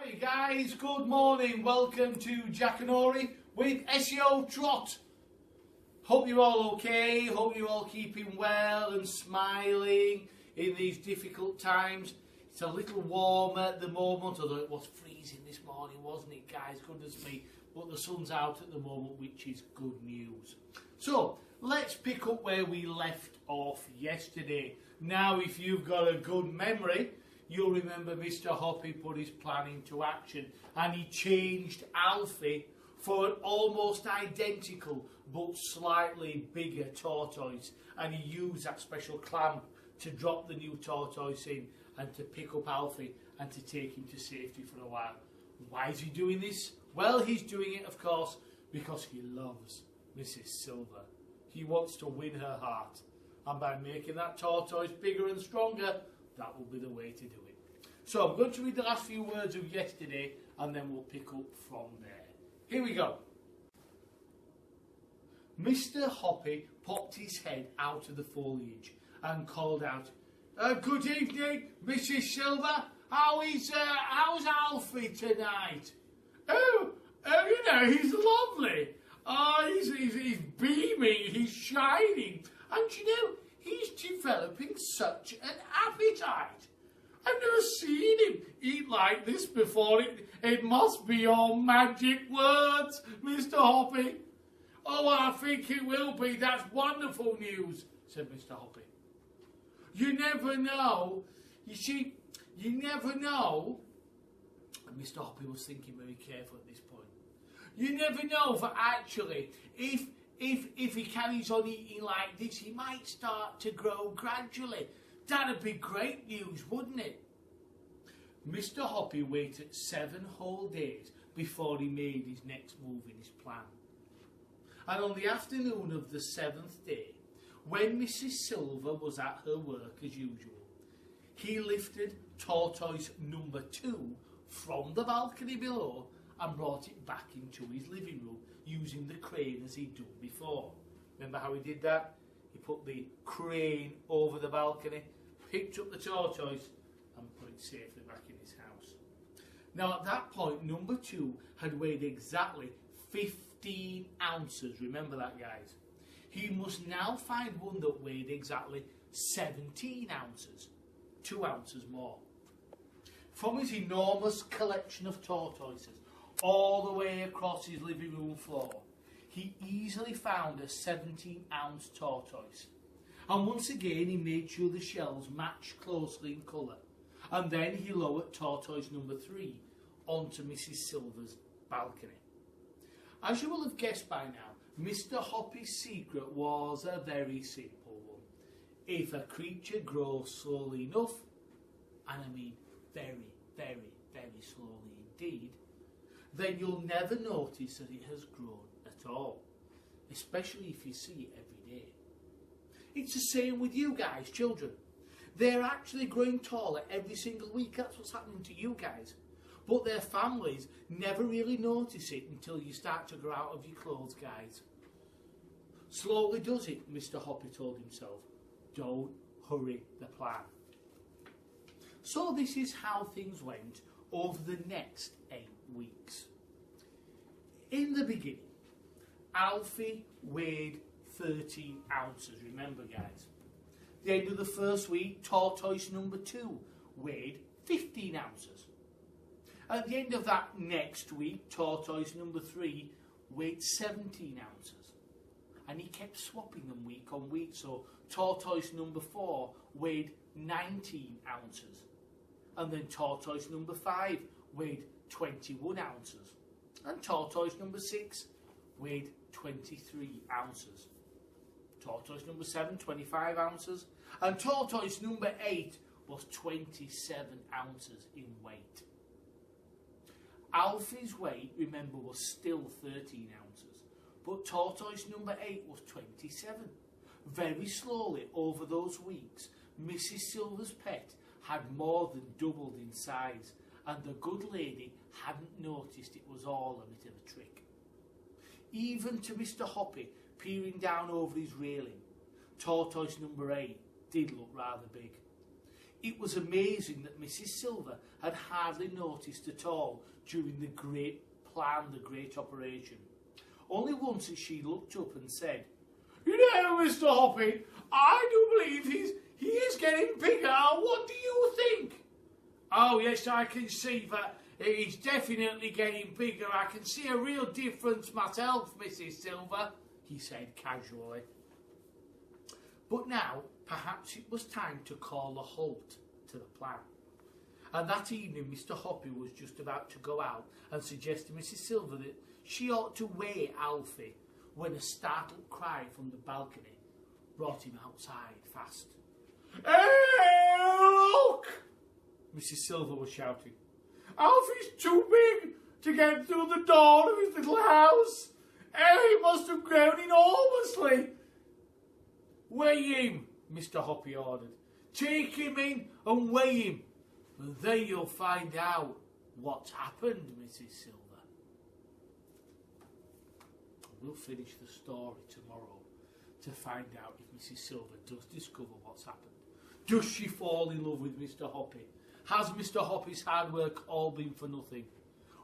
Hi guys, good morning. Welcome to Jackanory with SEO Trot. Hope you're all okay. Hope you're all keeping well and smiling in these difficult times. It's a little warmer at the moment, although it was freezing this morning, wasn't it, guys? Goodness me. But the sun's out at the moment, which is good news. So, let's pick up where we left off yesterday. Now, if you've got a good memory, you'll remember Mr. Hoppy put his plan into action and he changed Alfie for an almost identical but slightly bigger tortoise, and he used that special clamp to drop the new tortoise in and to pick up Alfie and to take him to safety for a while. Why is he doing this? Well, he's doing it, of course, because he loves Mrs. Silver. He wants to win her heart, and by making that tortoise bigger and stronger, that will be the way to do it. So I'm going to read the last few words of yesterday and then we'll pick up from there. Here we go. Mr. Hoppy popped his head out of the foliage and called out, "Good evening, Mrs. Silver. How's Alfie tonight?" He's lovely. He's beaming, he's shining. And he's developing such an appetite. I've never seen him eat like this before. It must be your magic words, Mr. Hoppy. "Oh, I think it will be. That's wonderful news," said Mr. Hoppy. "You never know. You see, you never know." And Mr. Hoppy was thinking very carefully at this point. "You never know, for actually, if he carries on eating like this, he might start to grow gradually. That'd be great news, wouldn't it?" Mr. Hoppy waited 7 whole days before he made his next move in his plan. And on the afternoon of the 7th day, when Mrs. Silver was at her work as usual, he lifted tortoise number 2 from the balcony below and brought it back into his living room using the crane as he'd done before. Remember how he did that? He put the crane over the balcony, picked up the tortoise and put it safely back in his house. Now at that point, number 2 had weighed exactly 15 ounces. Remember that, guys. He must now find one that weighed exactly 17 ounces, 2 ounces more. From his enormous collection of tortoises all the way across his living room floor, he easily found a 17-ounce tortoise. And once again he made sure the shells matched closely in colour. And then he lowered tortoise number 3 onto Mrs. Silver's balcony. As you will have guessed by now, Mr. Hoppy's secret was a very simple one. If a creature grows slowly enough, and I mean very, very, very slowly indeed, then you'll never notice that it has grown at all, especially if you see it every day. It's the same with you guys, children. They're actually growing taller every single week. That's what's happening to you guys. But their families never really notice it until you start to grow out of your clothes, guys. Slowly does it, Mr. Hoppy told himself. Don't hurry the plan. So this is how things went over the next 8 weeks. In the beginning, Alfie weighed 13 ounces, remember guys. At the end of the first week, tortoise number 2 weighed 15 ounces. At the end of that next week, tortoise number 3 weighed 17 ounces. And he kept swapping them week on week, so tortoise number 4 weighed 19 ounces. And then tortoise number 5 weighed 21 ounces. And tortoise number 6 weighed 23 ounces. Tortoise number 7, 25 ounces. And tortoise number 8 was 27 ounces in weight. Alfie's weight, remember, was still 13 ounces. But tortoise number 8 was 27. Very slowly, over those weeks, Mrs. Silver's pet had more than doubled in size, and the good lady hadn't noticed it was all a bit of a trick. Even to Mr. Hoppy, peering down over his railing, tortoise number 8 did look rather big. It was amazing that Mrs. Silver had hardly noticed at all during the great plan, the great operation. Only once had she looked up and said, "You know, Mr. Hoppy, I do believe he is getting bigger. What do you think?" "Oh, yes, I can see that he's definitely getting bigger. I can see a real difference myself, Mrs. Silver," he said casually. But now, perhaps it was time to call a halt to the plan. And that evening, Mr. Hoppy was just about to go out and suggest to Mrs. Silver that she ought to weigh Alfie when a startled cry from the balcony brought him outside fast. "Hey, look!" Mrs. Silver was shouting. "Alfie's too big to get through the door of his little house. He must have grown enormously." "Weigh him," Mr. Hoppy ordered. "Take him in and weigh him, and then you'll find out what's happened, Mrs. Silver." We'll finish the story tomorrow to find out if Mrs. Silver does discover what's happened. Does she fall in love with Mr. Hoppy? Has Mr. Hoppy's hard work all been for nothing?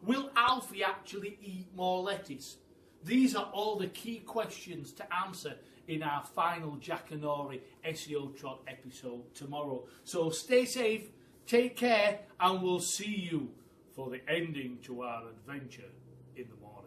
Will Alfie actually eat more lettuce? These are all the key questions to answer in our final Jackanory SEO Trot episode tomorrow. So stay safe, take care, and we'll see you for the ending to our adventure in the morning.